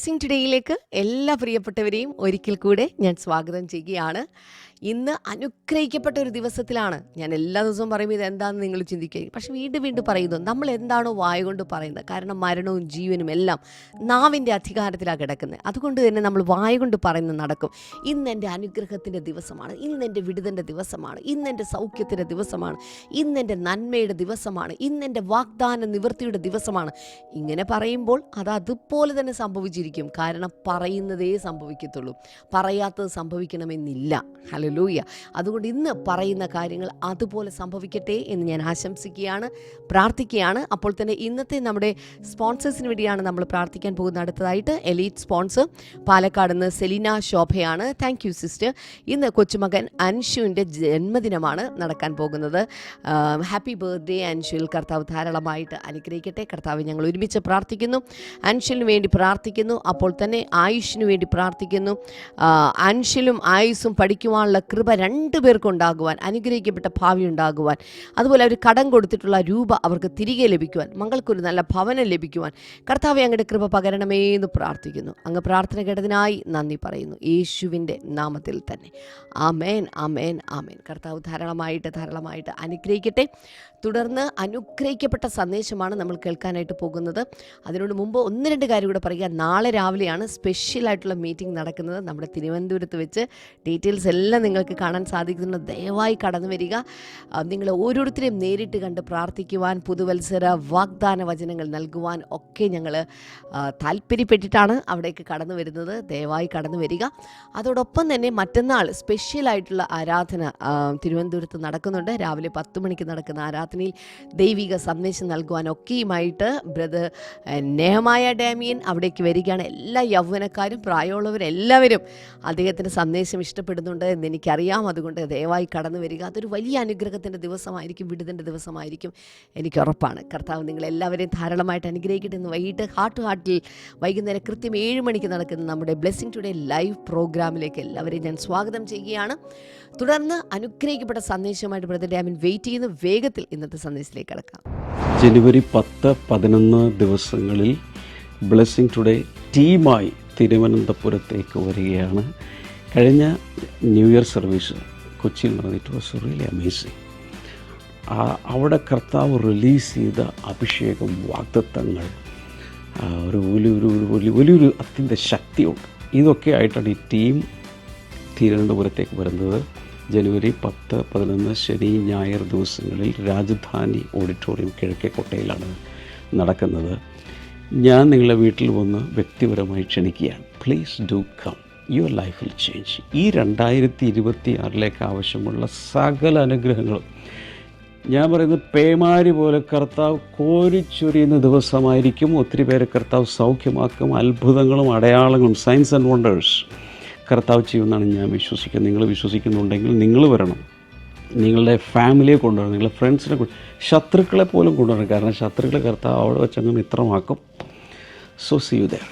Blessing ടുഡേയിലേക്ക് എല്ലാ പ്രിയപ്പെട്ടവരെയും ഒരിക്കൽ കൂടെ ഞാൻ സ്വാഗതം ചെയ്യുകയാണ്. ഇന്ന് അനുഗ്രഹിക്കപ്പെട്ട ഒരു ദിവസത്തിലാണ്. ഞാൻ എല്ലാ ദിവസവും പറയുമ്പോൾ ഇതെന്താണെന്ന് നിങ്ങൾ ചിന്തിക്കുകയും, പക്ഷെ വീണ്ടും വീണ്ടും പറയുന്നു, നമ്മൾ എന്താണോ വായ കൊണ്ട് പറയുന്നത്. കാരണം മരണവും ജീവനും എല്ലാം നാവിൻ്റെ അധികാരത്തിലാണ് കിടക്കുന്നത്. അതുകൊണ്ട് തന്നെ നമ്മൾ വായ കൊണ്ട് പറയുന്നത് നടക്കും. ഇന്ന് എൻ്റെ അനുഗ്രഹത്തിൻ്റെ ദിവസമാണ്, ഇന്ന് എൻ്റെ വിടുതൻ്റെ ദിവസമാണ്, ഇന്ന് എൻ്റെ സൗഖ്യത്തിൻ്റെ ദിവസമാണ്, ഇന്ന് എൻ്റെ നന്മയുടെ ദിവസമാണ്, ഇന്ന് എൻ്റെ വാഗ്ദാന നിവൃത്തിയുടെ ദിവസമാണ്. ഇങ്ങനെ പറയുമ്പോൾ അത് അതുപോലെ തന്നെ സംഭവിച്ചിരിക്കും. കാരണം പറയുന്നതേ സംഭവിക്കത്തുള്ളൂ, പറയാത്തത് സംഭവിക്കണമെന്നില്ല. ഹല്ലേലൂയ. അതുകൊണ്ട് ഇന്ന് പറയുന്ന കാര്യങ്ങൾ അതുപോലെ സംഭവിക്കട്ടെ എന്ന് ഞാൻ ആശംസിക്കുകയാണ്, പ്രാർത്ഥിക്കുകയാണ്. അപ്പോൾ തന്നെ ഇന്നത്തെ നമ്മുടെ സ്പോൺസേഴ്സിന് വേണ്ടിയാണ് നമ്മൾ പ്രാർത്ഥിക്കാൻ പോകുന്ന. അടുത്തതായിട്ട് എലീറ്റ് സ്പോൺസർ പാലക്കാട് നിന്ന് സെലീന ശോഭയാണ്. Thank you sister. ഇന്ന് കൊച്ചുമകൻ അൻഷുവിൻ്റെ ജന്മദിനമാണ് നടക്കാൻ പോകുന്നത്. Happy birthday Anshul. കർത്താവ് ധാരാളമായിട്ട് അനുഗ്രഹിക്കട്ടെ. കർത്താവ് ഞങ്ങൾ ഒരുമിച്ച് പ്രാർത്ഥിക്കുന്നു. അൻഷലിന് വേണ്ടി പ്രാർത്ഥിക്കുന്നു. അപ്പോൾ തന്നെ ആയുഷിന് വേണ്ടി പ്രാർത്ഥിക്കുന്നു. അൻഷലും ആയുസും പഠിക്കുവാനുള്ള കൃപ രണ്ടുപേർക്കും ഉണ്ടാകുവാൻ, അനുഗ്രഹിക്കപ്പെട്ട ഭാവി ഉണ്ടാകുവാൻ, അതുപോലെ അവർ കടം കൊടുത്തിട്ടുള്ള രൂപ അവർക്ക് തിരികെ ലഭിക്കുവാൻ, മകൾക്കൊരു നല്ല ഭവനം ലഭിക്കുവാൻ കർത്താവെ അങ്ങയുടെ കൃപ പകരണമേ എന്ന് പ്രാർത്ഥിക്കുന്നു. അങ്ങ് പ്രാർത്ഥന കേട്ടതിനായി നന്ദി പറയുന്നു, യേശുവിൻ്റെ നാമത്തിൽ തന്നെ. ആമേൻ, ആമേൻ, ആമേൻ. കർത്താവ് ധാരാളമായിട്ട് അനുഗ്രഹിക്കട്ടെ. തുടർന്ന് അനുഗ്രഹിക്കപ്പെട്ട സന്ദേശമാണ് നമ്മൾ കേൾക്കാനായിട്ട് പോകുന്നത്. അതിനോട് മുമ്പ് ഒന്ന് രണ്ട് കാര്യം കൂടെ പറയുക. നാളെ രാവിലെയാണ് സ്പെഷ്യലായിട്ടുള്ള മീറ്റിംഗ് നടക്കുന്നത് നമ്മുടെ തിരുവനന്തപുരത്ത് വെച്ച്. ഡീറ്റെയിൽസ് എല്ലാം നിങ്ങൾക്ക് കാണാൻ സാധിക്കുന്നുണ്ട്. ദയവായി കടന്നു വരിക. നിങ്ങൾ ഓരോരുത്തരെയും നേരിട്ട് കണ്ട് പ്രാർത്ഥിക്കുവാൻ, പുതുവത്സര വാഗ്ദാന വചനങ്ങൾ നൽകുവാൻ ഒക്കെ ഞങ്ങൾ താല്പര്യപ്പെട്ടിട്ടാണ് അവിടേക്ക് കടന്നു വരുന്നത്. ദയവായി കടന്നു വരിക. അതോടൊപ്പം തന്നെ മറ്റന്നാൾ സ്പെഷ്യലായിട്ടുള്ള ആരാധന തിരുവനന്തപുരത്ത് നടക്കുന്നുണ്ട്. രാവിലെ 10 മണിക്ക് നടക്കുന്ന ആരാധനയിൽ ദൈവിക സന്ദേശം നൽകുവാൻ ഒക്കെയുമായിട്ട് ബ്രദർ നെഹമായ ഡാമിയൻ അവിടേക്ക് വരികയാണ്. എല്ലാ യൗവനക്കാരും പ്രായമുള്ളവരെല്ലാവരും അദ്ദേഹത്തിൻ്റെ സന്ദേശം ഇഷ്ടപ്പെടുന്നുണ്ട് എന്ന് എനിക്കറിയാം. അതുകൊണ്ട് ദയവായി കടന്നു വരിക. അതൊരു വലിയ അനുഗ്രഹത്തിൻ്റെ ദിവസമായിരിക്കും, വിടുതൻ്റെ ദിവസമായിരിക്കും, എനിക്ക് ഉറപ്പാണ്. കർത്താവ് നിങ്ങളെല്ലാവരെയും ധാരാളമായിട്ട് അനുഗ്രഹിക്കട്ടെ. എന്ന് വൈകിട്ട് ഹാർട്ട് ടു ഹാർട്ടിൽ വൈകുന്നേരം കൃത്യം 7 മണിക്ക് നടക്കുന്ന നമ്മുടെ ബ്ലെസ്സിംഗ് ടുഡേ ലൈവ് പ്രോഗ്രാമിലേക്ക് എല്ലാവരെയും ഞാൻ സ്വാഗതം ചെയ്യുകയാണ്. തുടർന്ന് അനുഗ്രഹിക്കപ്പെട്ട സന്ദേശവുമായിട്ട് ബ്രദർ ഡാമിൻ വെയിറ്റ് ചെയ്യുന്നു. വേഗത്തിൽ ഇന്നത്തെ സന്ദേശത്തിലേക്ക് കടക്കാം. ജനുവരി 10-11 ദിവസങ്ങളിൽ ബ്ലെസ്സിംഗ് ടുഡേ ടീമായി തിരുവനന്തപുരത്തേക്ക് വരികയാണ്. കഴിഞ്ഞ ന്യൂ ഇയർ സർവീസ് കൊച്ചിയിൽ നടന്നു. It was really amazing. അവിടെ കർത്താവ് റിലീസ് ചെയ്ത അഭിഷേകം, വാഗ്ദത്തങ്ങൾ, ഒരു വലിയൊരു അത്യന്ത ശക്തിയുണ്ട്. ഇതൊക്കെ ആയിട്ടാണ് ഈ ടീം തിരുവനന്തപുരത്തേക്ക് വരുന്നത്. ജനുവരി 10-11 ശനി ഞായർ ദിവസങ്ങളിൽ രാജധാനി ഓഡിറ്റോറിയം കിഴക്കേക്കോട്ടയിലാണ് നടക്കുന്നത്. ഞാൻ നിങ്ങളുടെ വീട്ടിൽ വന്ന് വ്യക്തിപരമായി ക്ഷണിക്കുകയാണ്. Please do come. Your life will change. ഈ 2026 ആവശ്യമുള്ള സകല അനുഗ്രഹങ്ങളും ഞാൻ പറയുന്നത് പേമാരി പോലെ കർത്താവ് കോരിച്ചൊരിയുന്ന ദിവസമായിരിക്കും. ഒത്തിരി പേരെ കർത്താവ് സൗഖ്യമാക്കും. അത്ഭുതങ്ങളും അടയാളങ്ങളും, സൈൻസ് ആൻഡ് വണ്ടേഴ്സ് കർത്താവ് ചെയ്യുമെന്നാണ് ഞാൻ വിശ്വസിക്കുന്നത്. നിങ്ങൾ വിശ്വസിക്കുന്നുണ്ടെങ്കിൽ നിങ്ങൾ വരണം. നിങ്ങളുടെ ഫാമിലിയെ കൊണ്ടുവരണം, നിങ്ങളുടെ ഫ്രണ്ട്സിനെ ശത്രുക്കളെ പോലും കൊണ്ടുവരണം. കാരണം ശത്രുക്കളെ കർത്താവ് അവിടെ വെച്ചങ്ങ് മിത്രമാക്കും. So see you there.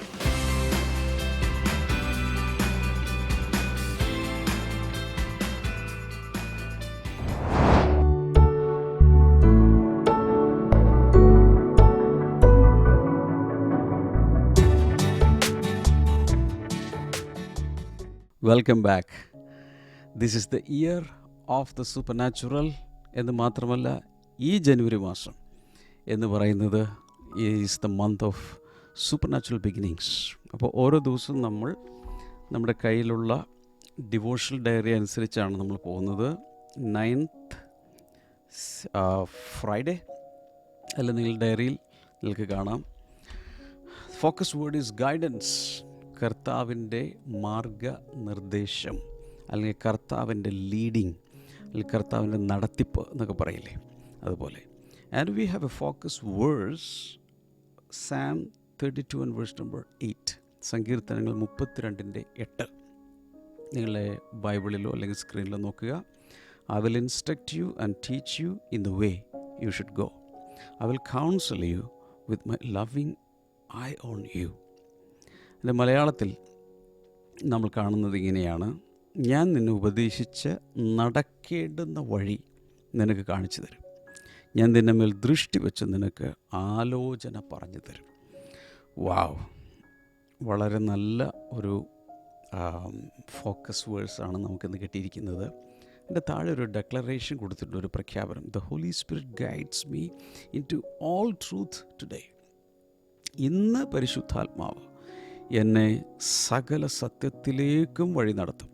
Welcome back. This is the year of the supernatural എന്ന് മാത്രമല്ല, ഈ ജനുവരി മാസം എന്ന് പറയുന്നത് is the month of supernatural beginnings. അപ്പോൾ ഓരോ ദിവസവും നമ്മൾ നമ്മുടെ കയ്യിലുള്ള ഡിവോഷണൽ ഡയറി അനുസരിച്ചാണ് നമ്മൾ പോകുന്നത്. 9th ഫ്രൈഡേ അല്ല, നിങ്ങളുടെ ഡയറിയിൽ നിങ്ങൾക്ക് കാണാം. Focus word is guidance. കർത്താവിൻ്റെ മാർഗനിർദ്ദേശം, അല്ലെങ്കിൽ കർത്താവിൻ്റെ ലീഡിങ്, അല്ലെങ്കിൽ കർത്താവിൻ്റെ നടത്തിപ്പ് എന്നൊക്കെ പറയില്ലേ, അതുപോലെ. And we have a focus verse Psalm 32 and verse number 8. സങ്കീർത്തനങ്ങൾ 32:8. നിങ്ങളുടെ ബൈബിളിലോ അല്ലെങ്കിൽ സ്ക്രീനിലോ നോക്കുക. I will instruct you and teach you in the way you should go. I will counsel you with my loving eye on you. ഇതിൻ്റെ മലയാളത്തിൽ നമ്മൾ കാണുന്നത് ഇങ്ങനെയാണ്: ഞാൻ നിന്നെ ഉപദേശിച്ച് നടക്കേണ്ടുന്ന വഴി നിനക്ക് കാണിച്ചു തരും. ഞാൻ നിന്നെ മേൽ ദൃഷ്ടി വെച്ച് നിനക്ക് ആലോചന പറഞ്ഞു തരും. വാവ്, വളരെ നല്ല ഒരു ഫോക്കസ് വേഴ്സാണ് നമുക്കിന്ന് കിട്ടിയിരിക്കുന്നത്. എൻ്റെ താഴെ ഒരു ഡെക്ലറേഷൻ കൊടുത്തിട്ടുണ്ട്, ഒരു പ്രഖ്യാപനം. The Holy Spirit guides me into all truth today. ഇന്ന് പരിശുദ്ധാത്മാവ് എന്നെ സകല സത്യത്തിലേക്കും വഴി നടത്തും.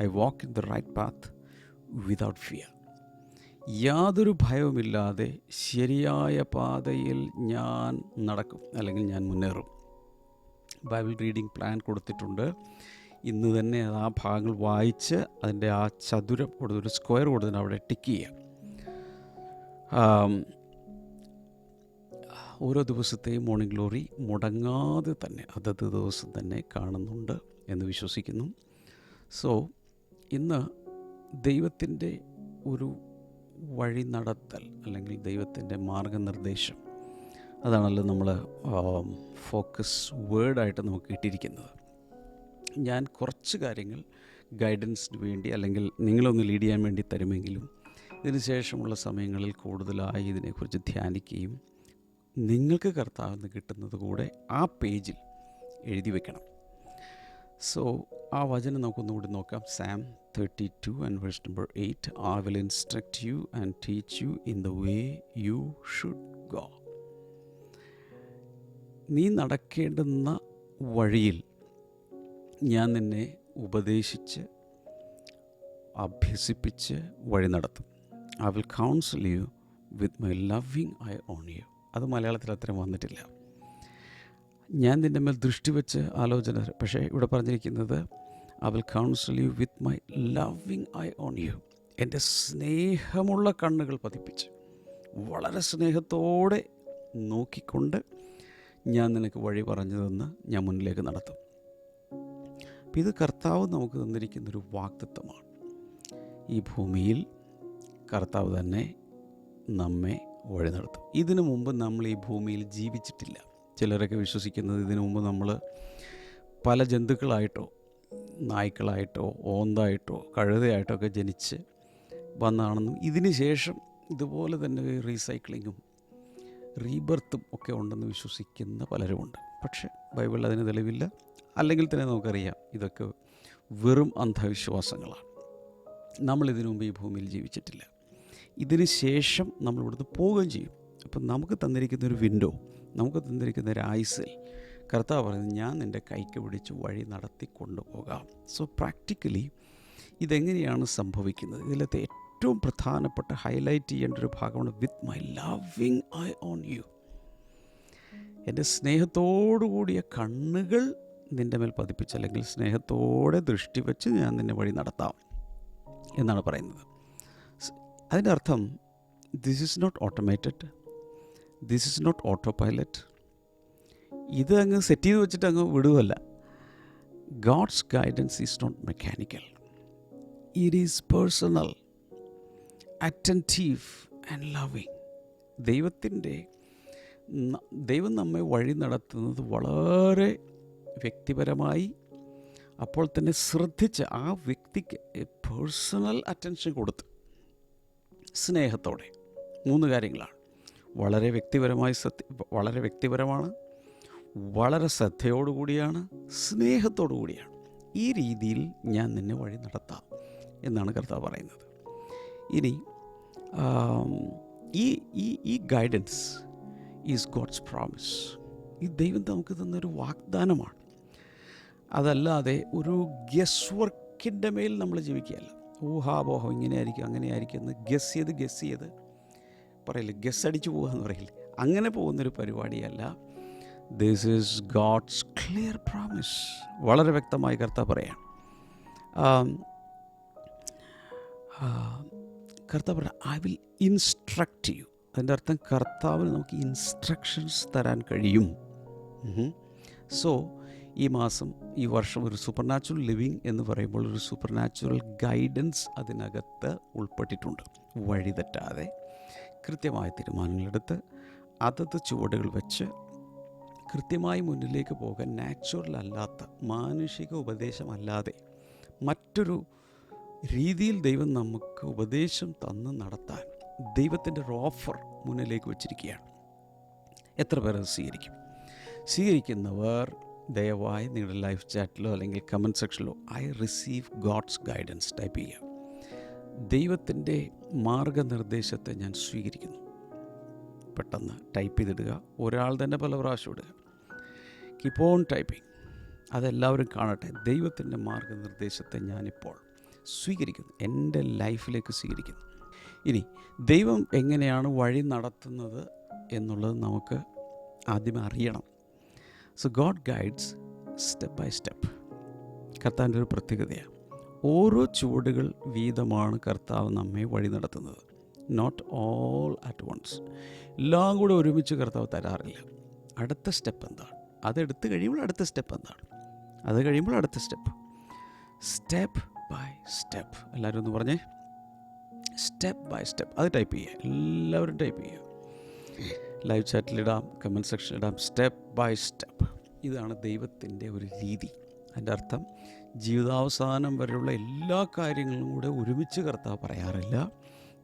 I walk in the right path without fear. യാതൊരു ഭയവുമില്ലാതെ ശരിയായ പാതയിൽ ഞാൻ നടക്കും, അല്ലെങ്കിൽ ഞാൻ മുന്നേറും. ബൈബിൾ റീഡിംഗ് പ്ലാൻ കൊടുത്തിട്ടുണ്ട്. ഇന്ന് തന്നെ ആ ഭാഗങ്ങൾ വായിച്ച് അതിൻ്റെ ആ ചതുരം കൊടുത്ത്, ഒരു സ്ക്വയർ കൊടുത്തിട്ട് അവിടെ ടിക്ക് ചെയ്യാം. ഓരോ ദിവസത്തെയും മോർണിംഗ് ഗ്ലോറി മുടങ്ങാതെ തന്നെ അതത് ദിവസം തന്നെ കാണുന്നുണ്ട് എന്ന് വിശ്വസിക്കുന്നു. സോ ഇന്ന് ദൈവത്തിൻ്റെ ഒരു വഴി നടത്തൽ, അല്ലെങ്കിൽ ദൈവത്തിൻ്റെ മാർഗനിർദ്ദേശം, അതാണല്ലോ നമ്മൾ ഫോക്കസ് വേർഡായിട്ട് നമുക്ക് കിട്ടിയിരിക്കുന്നത്. ഞാൻ കുറച്ച് കാര്യങ്ങൾ ഗൈഡൻസിന് വേണ്ടി, അല്ലെങ്കിൽ നിങ്ങളൊന്ന് ലീഡ് ചെയ്യാൻ വേണ്ടി തരുമെങ്കിലും ഇതിന് ശേഷമുള്ള സമയങ്ങളിൽ കൂടുതലായി ഇതിനെക്കുറിച്ച് ധ്യാനിക്കുകയും നിങ്ങൾക്ക് കർത്താവിന് കിട്ടുന്നത് കൂടെ ആ പേജിൽ എഴുതി വെക്കണം. സോ ആ വചനം നമുക്കൊന്നുകൂടി നോക്കാം. Sam 32 and verse number 8. I will instruct you and teach you in the way you should go. നീ നടക്കേണ്ടുന്ന വഴിയിൽ ഞാൻ നിന്നെ ഉപദേശിച്ച് അഭ്യസിപ്പിച്ച് വഴി നടത്തും. I will counsel you with my loving eye on U. അത് മലയാളത്തിൽ അത്രയും വന്നിട്ടില്ല. ഞാൻ നിൻ്റെ മേൽ ദൃഷ്ടി വെച്ച് ആലോചന, പക്ഷേ ഇവിടെ പറഞ്ഞിരിക്കുന്നത് I will counsel you with my loving eye on you. എൻ്റെ സ്നേഹമുള്ള കണ്ണുകൾ പതിപ്പിച്ച് വളരെ സ്നേഹത്തോടെ നോക്കിക്കൊണ്ട് ഞാൻ നിനക്ക് വഴി പറഞ്ഞു തന്ന് ഞാൻ മുന്നിലേക്ക് നടത്തും. അപ്പം ഇത് കർത്താവ് നമുക്ക് തന്നിരിക്കുന്നൊരു വാഗ്ദത്തമാണ്. ഈ ഭൂമിയിൽ കർത്താവ് തന്നെ നമ്മെ വഴി നടത്തും. ഇതിനു മുമ്പ് നമ്മൾ ഈ ഭൂമിയിൽ ജീവിച്ചിട്ടില്ല. ചിലരൊക്കെ വിശ്വസിക്കുന്നത് ഇതിനു മുമ്പ് നമ്മൾ പല ജന്തുക്കളായിട്ടോ, നായ്ക്കളായിട്ടോ, ഓന്തായിട്ടോ, കഴുതയായിട്ടോ ഒക്കെ ജനിച്ച് വന്നതാണെന്നും ഇതിന് ശേഷം ഇതുപോലെ തന്നെ റീസൈക്ലിങ്ങും റീബർത്തും ഒക്കെ ഉണ്ടെന്ന് വിശ്വസിക്കുന്ന പലരുമുണ്ട്. പക്ഷേ ബൈബിളിൽ അതിന് തെളിവില്ല. അല്ലെങ്കിൽ തന്നെ നമുക്കറിയാം ഇതൊക്കെ വെറും അന്ധവിശ്വാസങ്ങളാണ്. നമ്മളിതിനു മുമ്പ് ഈ ഭൂമിയിൽ ജീവിച്ചിട്ടില്ല. ഇതിന് ശേഷം നമ്മൾ ഇവിടുന്ന് പോവുകയും ചെയ്യും. അപ്പം നമുക്ക് തന്നിരിക്കുന്നൊരു വിൻഡോ, നമുക്ക് തന്നിരിക്കുന്ന ഒരു ആയുസ്സിൽ കർത്താവ് പറയുന്നത് ഞാൻ നിൻ്റെ കൈക്ക് പിടിച്ച് വഴി നടത്തി കൊണ്ടുപോകാം. സോ പ്രാക്ടിക്കലി ഇതെങ്ങനെയാണ് സംഭവിക്കുന്നത്? ഇതിലത്തെ ഏറ്റവും പ്രധാനപ്പെട്ട ഹൈലൈറ്റ് ചെയ്യേണ്ട ഒരു ഭാഗമാണ് വിത്ത് my loving eye on you. എൻ്റെ സ്നേഹത്തോടുകൂടിയ കണ്ണുകൾ നിൻ്റെ മേൽ പതിപ്പിച്ച്, അല്ലെങ്കിൽ സ്നേഹത്തോടെ ദൃഷ്ടി വെച്ച് ഞാൻ നിന്നെ വഴി നടത്താം എന്നാണ് പറയുന്നത്. അതിൻ്റെ അർത്ഥം this is not automated, this is not autopilot. ഇത് അങ്ങ് സെറ്റ് ചെയ്ത് വെച്ചിട്ട് അങ്ങ് വിടുകയല്ല. God's guidance is not mechanical, it is personal, attentive and loving. ദൈവം നമ്മെ വഴി നടത്തുന്നത് വളരെ വ്യക്തിപരമായി, അപ്പോൾ തന്നെ ശ്രദ്ധിച്ച് ആ വ്യക്തിക്ക് പേഴ്സണൽ അറ്റൻഷൻ കൊടുത്ത് സ്നേഹത്തോടെ. 3 കാര്യങ്ങളാണ്. വളരെ വ്യക്തിപരമാണ്, വളരെ ശ്രദ്ധയോടുകൂടിയാണ്, സ്നേഹത്തോടു കൂടിയാണ്. ഈ രീതിയിൽ ഞാൻ നിന്നെ വഴി നടത്താം എന്നാണ് കർത്താവ് പറയുന്നത്. ഇനി ഈ ഗൈഡൻസ് ഈസ് ഗോഡ്സ് പ്രോമിസ്. ഈ ദൈവം നമുക്ക് തന്നൊരു വാഗ്ദാനമാണ്. അതല്ലാതെ ഒരു ഗസ് വർക്കിൻ്റെ മേൽ നമ്മൾ ജീവിക്കുകയല്ല. ഊഹാപോഹം ഇങ്ങനെയായിരിക്കും അങ്ങനെയായിരിക്കും എന്ന് ഗസ് ചെയ്ത് പറയില്ലേ, ഗസ് അടിച്ചു പോകുക എന്ന് പറയില്ലേ, അങ്ങനെ പോകുന്നൊരു പരിപാടിയല്ല. This is God's clear promise. വളരെ വ്യക്തമായി കർത്താവ് പറയാം. കർത്താവ് പറയാം ഐ വിൽ ഇൻസ്ട്രക്റ്റ് യു. അതിൻ്റെ അർത്ഥം കർത്താവിന് നമുക്ക് ഇൻസ്ട്രക്ഷൻസ് തരാൻ കഴിയും. സോ ഈ മാസം, ഈ വർഷം ഒരു സൂപ്പർ നാച്ചുറൽ ലിവിങ് എന്ന് പറയുമ്പോൾ ഒരു സൂപ്പർ നാച്ചുറൽ ഗൈഡൻസ് അതിനകത്ത് ഉൾപ്പെട്ടിട്ടുണ്ട്. വഴി തെറ്റാതെ കൃത്യമായ തീരുമാനങ്ങളെടുത്ത് അതത് ചുവടുകൾ വെച്ച് കൃത്യമായി മുന്നിലേക്ക് പോകാൻ നാച്ചുറൽ അല്ലാത്ത, മാനുഷിക ഉപദേശമല്ലാതെ മറ്റൊരു രീതിയിൽ ദൈവം നമുക്ക് ഉപദേശം തന്ന് നടത്താൻ ദൈവത്തിൻ്റെ ഒരു ഓഫർ മുന്നിലേക്ക് വച്ചിരിക്കുകയാണ്. എത്ര പേർ സ്വീകരിക്കും? സ്വീകരിക്കുന്നവർ ദയവായി നിങ്ങളുടെ ലൈവ് ചാറ്റിലോ അല്ലെങ്കിൽ കമൻറ്റ് സെക്ഷനിലോ I receive God's guidance type ചെയ്യുക. ദൈവത്തിൻ്റെ മാർഗനിർദ്ദേശത്തെ ഞാൻ സ്വീകരിക്കുന്നു. പെട്ടെന്ന് ടൈപ്പ് ചെയ്തിടുക. ഒരാൾ തന്നെ പല പ്രാവശ്യം ഇടുക. Keep on typing. അതെല്ലാവരും കാണട്ടെ. ദൈവത്തിൻ്റെ മാർഗനിർദ്ദേശത്തെ ഞാനിപ്പോൾ സ്വീകരിക്കുന്നു, എൻ്റെ ലൈഫിലേക്ക് സ്വീകരിക്കുന്നു. ഇനി ദൈവം എങ്ങനെയാണ് വഴി നടത്തുന്നത് എന്നുള്ളത് നമുക്ക് ആദ്യം അറിയണം. So God guides step by step. കർത്താവിൻ്റെ ഒരു പ്രത്യേകതയാണ്, ഓരോ ചുവടുകൾ വീതമാണ് കർത്താവ് നമ്മെ വഴി നടത്തുന്നത്. Not all at once. എല്ലാം കൂടെ ഒരുമിച്ച് കർത്താവ് തരാറില്ല. അടുത്ത സ്റ്റെപ്പ് എന്താണ്, അതെടുത്ത് കഴിയുമ്പോൾ അടുത്ത സ്റ്റെപ്പ് എന്താണ്, അത് കഴിയുമ്പോൾ അടുത്ത സ്റ്റെപ്പ്. Step by step. എല്ലാവരും ഒന്ന് പറഞ്ഞേ, സ്റ്റെപ്പ് ബൈ സ്റ്റെപ്പ്. അത് ടൈപ്പ് ചെയ്യുക, എല്ലാവരും ടൈപ്പ് ചെയ്യുക. ലൈവ് ചാറ്റിലിടാം, കമൻറ്റ് സെക്ഷനിലിടാം. Step by step. ഇതാണ് ദൈവത്തിൻ്റെ ഒരു രീതി. അതിൻ്റെ അർത്ഥം ജീവിതാവസാനം വരെയുള്ള എല്ലാ കാര്യങ്ങളും കൂടെ ഒരുമിച്ച് കർത്താവ് പറയാറില്ല.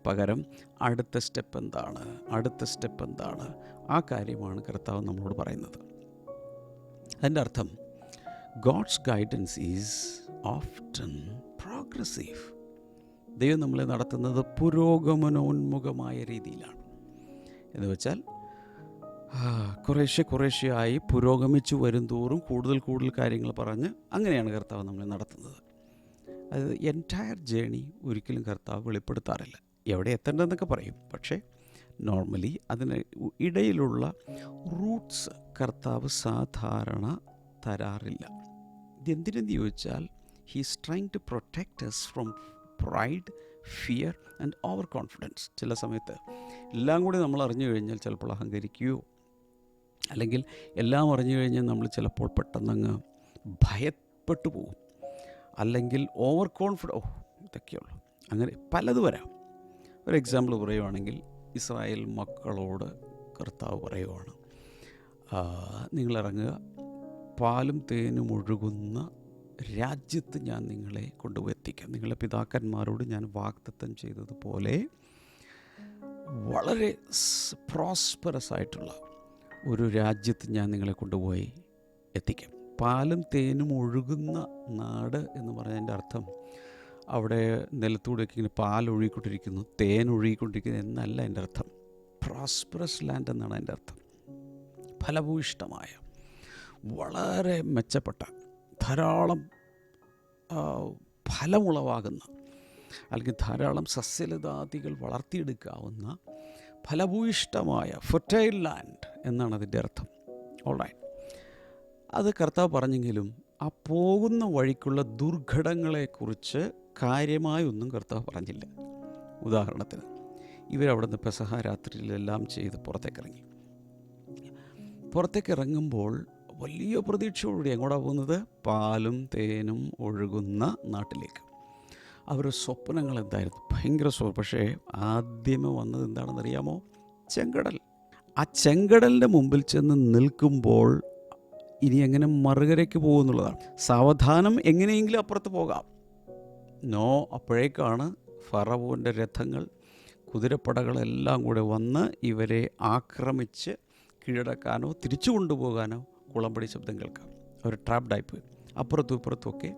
പകരം അടുത്ത സ്റ്റെപ്പ് എന്താണ്, അടുത്ത സ്റ്റെപ്പ് എന്താണ്, ആ കാര്യമാണ് കർത്താവ് നമ്മളോട് പറയുന്നത്. അതിൻ്റെ അർത്ഥം God's guidance is often progressive. ദൈവം നമ്മളെ നടത്തുന്നത് പുരോഗമനോന്മുഖമായ രീതിയിലാണ്. എന്ന് വെച്ചാൽ കുറേശ്ശെയായി പുരോഗമിച്ചു വരും തോറും കൂടുതൽ കൂടുതൽ കാര്യങ്ങൾ പറഞ്ഞ് അങ്ങനെയാണ് കർത്താവ് നമ്മളെ നടത്തുന്നത്. അത് എൻറ്റയർ ജേണി ഒരിക്കലും കർത്താവ് വെളിപ്പെടുത്താറില്ല. എവിടെ എത്തേണ്ടതെന്നൊക്കെ പറയും, പക്ഷേ നോർമലി അതിന് ഇടയിലുള്ള റൂട്ട്സ് കർത്താവ് സാധാരണ തരാറില്ല. ഇതെന്തിനെന്ന് ചോദിച്ചാൽ he's trying to protect us from pride, fear and overconfidence. ചില സമയത്ത് എല്ലാം കൂടി നമ്മൾ അറിഞ്ഞു കഴിഞ്ഞാൽ ചിലപ്പോൾ അഹങ്കരിക്കുകയോ, അല്ലെങ്കിൽ എല്ലാം അറിഞ്ഞു കഴിഞ്ഞാൽ നമ്മൾ ചിലപ്പോൾ പെട്ടെന്നങ്ങ് ഭയപ്പെട്ടു പോകും, അല്ലെങ്കിൽ ഓവർ ഇതൊക്കെയുള്ളൂ. അങ്ങനെ പലത് വരാം. ഒരു എക്സാമ്പിൾ പറയുവാണെങ്കിൽ, ഇസ്രായേൽ മക്കളോട് കർത്താവ് പറയുവാണ്, നിങ്ങളിറങ്ങുക, പാലും തേനും ഒഴുകുന്ന രാജ്യത്ത് ഞാൻ നിങ്ങളെ കൊണ്ടുപോയി എത്തിക്കാം. നിങ്ങളുടെ പിതാക്കന്മാരോട് ഞാൻ വാഗ്ദത്തം ചെയ്തതുപോലെ വളരെ പ്രോസ്പെറസ് ആയിട്ടുള്ള ഒരു രാജ്യത്ത് ഞാൻ നിങ്ങളെ കൊണ്ടുപോയി എത്തിക്കാം. പാലും തേനും ഒഴുകുന്ന നാട് എന്ന് പറഞ്ഞതിൻ്റെ അർത്ഥം അവിടെ നിലത്തൂടെയൊക്കെ ഇങ്ങനെ പാൽ ഒഴുകിക്കൊണ്ടിരിക്കുന്നു, തേൻ ഒഴുകിക്കൊണ്ടിരിക്കുന്നു എന്നല്ല എൻ്റെ അർത്ഥം. പ്രോസ്പെറസ് ലാൻഡ് എന്നാണ് എൻ്റെ അർത്ഥം. ഫലഭൂയിഷ്ടമായ, വളരെ മെച്ചപ്പെട്ട, ധാരാളം ഫലമുളവാകുന്ന, അല്ലെങ്കിൽ ധാരാളം സസ്യലതാദികൾ വളർത്തിയെടുക്കാവുന്ന ഫലഭൂയിഷ്ടമായ ഫെർട്ടൈൽ ലാൻഡ് എന്നാണ് അതിൻ്റെ അർത്ഥം. ഓൾറൈറ്റ്. അത് കർത്താവ് പറഞ്ഞെങ്കിലും ആ പോകുന്ന വഴിക്കുള്ള ദുർഘടങ്ങളെക്കുറിച്ച് കാര്യമായൊന്നും കർത്താവ് പറഞ്ഞില്ല. ഉദാഹരണത്തിന്, ഇവരവിടെ നിന്ന് പെസഹ രാത്രിയിലെല്ലാം ചെയ്ത് പുറത്തേക്ക് ഇറങ്ങുമ്പോൾ വലിയ പ്രതീക്ഷയോടുകൂടി എങ്ങോട്ടാണ് പോകുന്നത്? പാലും തേനും ഒഴുകുന്ന നാട്ടിലേക്ക്. അവരുടെ സ്വപ്നങ്ങൾ എന്തായിരുന്നു? ഭയങ്കര പക്ഷേ ആദ്യമേ വന്നത് എന്താണെന്നറിയാമോ? ചെങ്കടൽ. ആ ചെങ്കടലിൻ്റെ മുമ്പിൽ ചെന്ന് നിൽക്കുമ്പോൾ ഇനി എങ്ങനെ മറുകരയ്ക്ക് പോകുമെന്നുള്ളതാണ്. സാവധാനം എങ്ങനെയെങ്കിലും അപ്പുറത്ത് പോകാം. അപ്പോഴേക്കാണ് ഫറവോൻ്റെ രഥങ്ങൾ, കുതിരപ്പടകളെല്ലാം കൂടെ വന്ന് ഇവരെ ആക്രമിച്ച് കീഴടക്കാനോ തിരിച്ചു കൊണ്ടുപോകാനോ കുളമ്പടി ശബ്ദം കേൾക്കാം. അവർ ട്രാപ്ഡായി പോയി. അപ്പുറത്തും ഇപ്പുറത്തുമൊക്കെ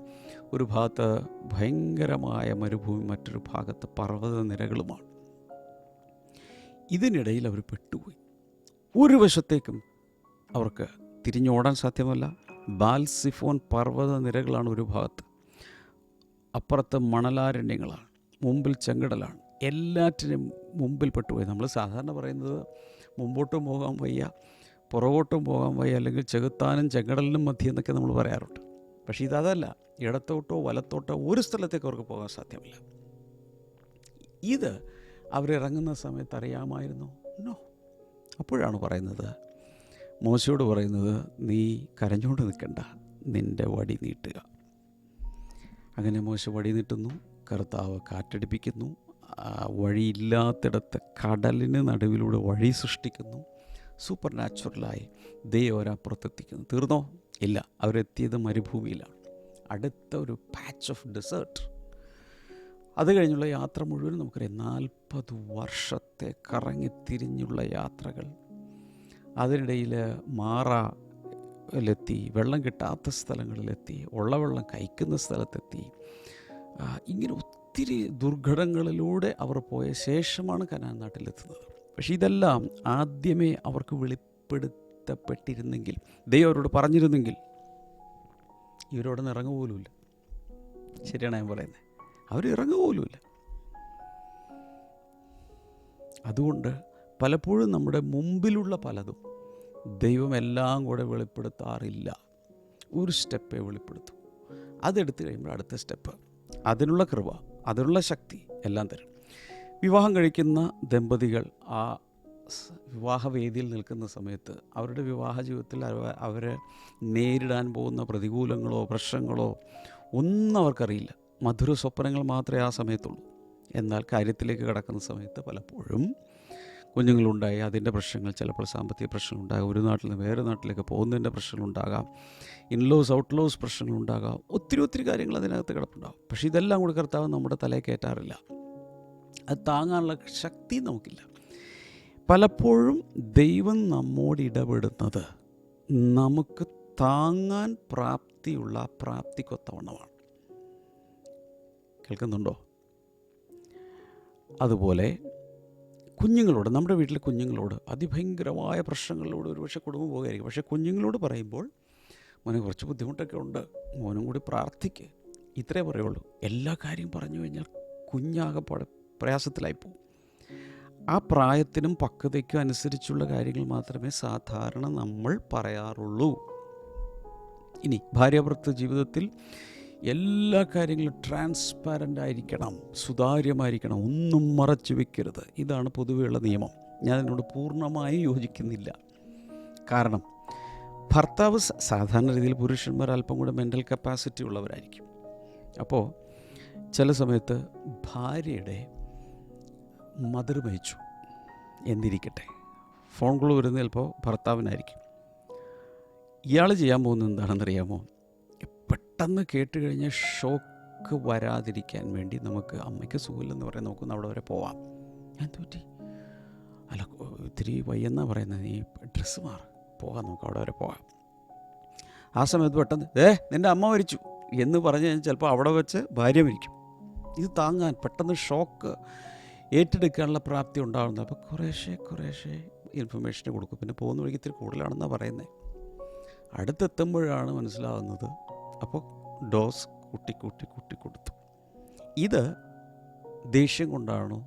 ഒരു ഭാഗത്ത് ഭയങ്കരമായ മരുഭൂമി, മറ്റൊരു ഭാഗത്ത് പർവ്വത നിരകളുമാണ്. ഇതിനിടയിൽ അവർ പെട്ടുപോയി. ഒരു വശത്തേക്കും അവർക്ക് തിരിഞ്ഞോടാൻ സാധ്യമല്ല. ബാൽസിഫോൻ പർവ്വത നിരകളാണ് ഒരു ഭാഗത്ത്, അപ്പുറത്ത് മണലാരണ്യങ്ങളാണ്, മുമ്പിൽ ചെങ്കടലാണ്. എല്ലാറ്റിനും മുമ്പിൽ പെട്ടുപോയി. നമ്മൾ സാധാരണ പറയുന്നത് മുമ്പോട്ടും പോകാൻ വയ്യ, പുറകോട്ടും പോകാൻ വയ്യ, അല്ലെങ്കിൽ ചെകുത്താനും ചെങ്കടലിനും മധ്യ എന്നൊക്കെ നമ്മൾ പറയാറുണ്ട്. പക്ഷേ ഇതല്ല. ഇടത്തോട്ടോ വലത്തോട്ടോ ഒരു സ്ഥലത്തേക്ക് അവർക്ക് പോകാൻ സാധ്യമല്ല. ഇത് അവരിറങ്ങുന്ന സമയത്ത് അറിയാമായിരുന്നു? നോ. അപ്പോഴാണ് പറയുന്നത്, മോശയോട് പറയുന്നത്, നീ കരഞ്ഞുകൊണ്ട് നിൽക്കണ്ട, നിൻ്റെ വടി നീട്ടുക. അങ്ങനെ മോശ വടി നീട്ടുന്നു. കർത്താവ് കാറ്റടിപ്പിക്കുന്നു. വഴിയില്ലാത്തിടത്ത് കടലിന് നടുവിലൂടെ വഴി സൃഷ്ടിക്കുന്നു. സൂപ്പർ നാച്ചുറലായി ദൈവം അവരപ്പുറത്തെത്തിക്കുന്നു. തീർന്നോ? ഇല്ല. അവരെത്തിയത് മരുഭൂമിയിലാണ്, അടുത്ത ഒരു പാച്ച് ഓഫ് ഡെസേർട്ട്. അത് കഴിഞ്ഞുള്ള യാത്ര മുഴുവൻ നമുക്കറിയാം. 40 വർഷത്തെ കറങ്ങിത്തിരിഞ്ഞുള്ള യാത്രകൾ. അതിനിടയിൽ മാറ ലെത്തി, വെള്ളം കിട്ടാത്ത സ്ഥലങ്ങളിലെത്തി, ഉള്ള വെള്ളം കഴിക്കുന്ന സ്ഥലത്തെത്തി. ഇങ്ങനെ ഒത്തിരി ദുർഘടങ്ങളിലൂടെ അവർ പോയ ശേഷമാണ് കനാൻ നാട്ടിലെത്തുന്നത്. പക്ഷേ ഇതെല്ലാം ആദ്യമേ അവർക്ക് വെളിപ്പെടുത്തപ്പെട്ടിരുന്നെങ്കിൽ, ദൈവം അവരോട് പറഞ്ഞിരുന്നെങ്കിൽ ഇവരോട് നിന്ന് ഇറങ്ങുക പോലുമില്ല. ശരിയാണ് ഞാൻ പറയുന്നത്, അവർ ഇറങ്ങുക പോലുമില്ല. അതുകൊണ്ട് പലപ്പോഴും നമ്മുടെ മുമ്പിലുള്ള പലതും ദൈവം എല്ലാം കൂടെ വെളിപ്പെടുത്താറില്ല. ഒരു സ്റ്റെപ്പേ വെളിപ്പെടുത്തും. അതെടുത്ത് കഴിയുമ്പോൾ അടുത്ത സ്റ്റെപ്പ്, അതിനുള്ള കൃപ, അതിനുള്ള ശക്തി എല്ലാം തരും. വിവാഹം കഴിക്കുന്ന ദമ്പതികൾ ആ വിവാഹവേദിയിൽ നിൽക്കുന്ന സമയത്ത് അവരുടെ വിവാഹ ജീവിതത്തിൽ അവർ നേരിടാൻ പോകുന്ന പ്രതികൂലങ്ങളോ പ്രശ്നങ്ങളോ ഒന്നും അവർക്കറിയില്ല. മധുര സ്വപ്നങ്ങൾ മാത്രമേ ആ സമയത്തുള്ളൂ. എന്നാൽ കാര്യത്തിലേക്ക് കടക്കുന്ന സമയത്ത് പലപ്പോഴും കുഞ്ഞുങ്ങളുണ്ടായി, അതിൻ്റെ പ്രശ്നങ്ങൾ, ചിലപ്പോൾ സാമ്പത്തിക പ്രശ്നങ്ങളുണ്ടാകാം, ഒരു നാട്ടിൽ നിന്ന് വേറെ നാട്ടിലേക്ക് പോകുന്നതിൻ്റെ പ്രശ്നങ്ങളുണ്ടാകാം, ഇൻലോസ് ഔട്ട്ലോസ് പ്രശ്നങ്ങളുണ്ടാകാം, ഒത്തിരി കാര്യങ്ങൾ അതിനകത്ത് കിടപ്പുണ്ടാകും. പക്ഷേ ഇതെല്ലാം കൂടി കർത്താവ് നമ്മുടെ തലയിൽ കയറ്റാറില്ല. അത് താങ്ങാനുള്ള ശക്തി നമുക്കില്ല. പലപ്പോഴും ദൈവം നമ്മോട് ഇടപെടുന്നത് നമുക്ക് താങ്ങാൻ പ്രാപ്തിയുള്ള പ്രാപ്തിക്കൊത്തവണ്ണമാണ്. കേൾക്കുന്നുണ്ടോ? അതുപോലെ കുഞ്ഞുങ്ങളോട്, നമ്മുടെ വീട്ടിലെ കുഞ്ഞുങ്ങളോട് അതിഭയങ്കരമായ പ്രശ്നങ്ങളിലൂടെ ഒരുപക്ഷെ കുടുംബം പോകുമായിരിക്കും. പക്ഷേ കുഞ്ഞുങ്ങളോട് പറയുമ്പോൾ മോനെ കുറച്ച് ബുദ്ധിമുട്ടൊക്കെ ഉണ്ട്, മോനും കൂടി പ്രാർത്ഥിക്ക്, ഇത്രേ പറയുള്ളൂ. എല്ലാ കാര്യം പറഞ്ഞു കഴിഞ്ഞാൽ കുഞ്ഞാകെ പ്രയാസത്തിലായിപ്പോവും. ആ പ്രായത്തിനും പക്വതയ്ക്കും അനുസരിച്ചുള്ള കാര്യങ്ങൾ മാത്രമേ സാധാരണ നമ്മൾ പറയാറുള്ളൂ. ഇനി ഭാര്യാഭർത്തൃ ജീവിതത്തിൽ എല്ലാ കാര്യങ്ങളും ട്രാൻസ്പാരൻ്റ് ആയിരിക്കണം, സുതാര്യമായിരിക്കണം, ഒന്നും മറച്ചു വെക്കരുത്. ഇതാണ് പൊതുവെയുള്ള നിയമം. ഞാൻ അതിനോട് പൂർണ്ണമായും യോജിക്കുന്നില്ല. കാരണം ഭർത്താവ് സാധാരണ രീതിയിൽ പുരുഷന്മാർ അല്പം കൂടെ മെൻ്റൽ കപ്പാസിറ്റി ഉള്ളവരായിരിക്കും. അപ്പോൾ ചില സമയത്ത് ഭാര്യയുടെ മദർ മരിച്ചു എന്നിരിക്കട്ടെ, ഫോൺ കോൾ വരുന്നത് ചിലപ്പോൾ ഭർത്താവിനായിരിക്കും. ഇയാൾ ചെയ്യാൻ പോകുന്നത് എന്താണെന്നറിയാമോ? പെട്ടെന്ന് കേട്ട് കഴിഞ്ഞാൽ ഷോക്ക് വരാതിരിക്കാൻ വേണ്ടി നമുക്ക് അമ്മയ്ക്ക് സുഖമില്ലെന്ന് പറയാൻ നമുക്കൊന്ന് അവിടെ വരെ പോവാം. ഞാൻ തോറ്റി, അല്ല ഇത്തിരി വയ്യെന്നാ പറയുന്നത്, നീ ഡ്രസ്സ് മാറി പോകാം, നമുക്ക് അവിടെ വരെ പോകാം. ആ സമയത്ത് പെട്ടെന്ന് നിൻ്റെ അമ്മ മരിച്ചു എന്ന് പറഞ്ഞു കഴിഞ്ഞാൽ ചിലപ്പോൾ അവിടെ വെച്ച് ഭാര്യ മരിക്കും. ഇത് താങ്ങാൻ, പെട്ടെന്ന് ഷോക്ക് ഏറ്റെടുക്കാനുള്ള പ്രാപ്തി ഉണ്ടാകുന്നത്. അപ്പോൾ കുറേശ്ശെ ഇൻഫർമേഷൻ കൊടുക്കും. പിന്നെ പോകുന്ന വഴിക്ക് ഇത്തിരി കൂടുതലാണെന്നാണ് പറയുന്നത്. അടുത്തെത്തുമ്പോഴാണ് മനസ്സിലാകുന്നത്. അപ്പോൾ ഡോസ് കൂട്ടി കൊടുത്തു. ഇത് ദേഷ്യം കൊണ്ടാണോ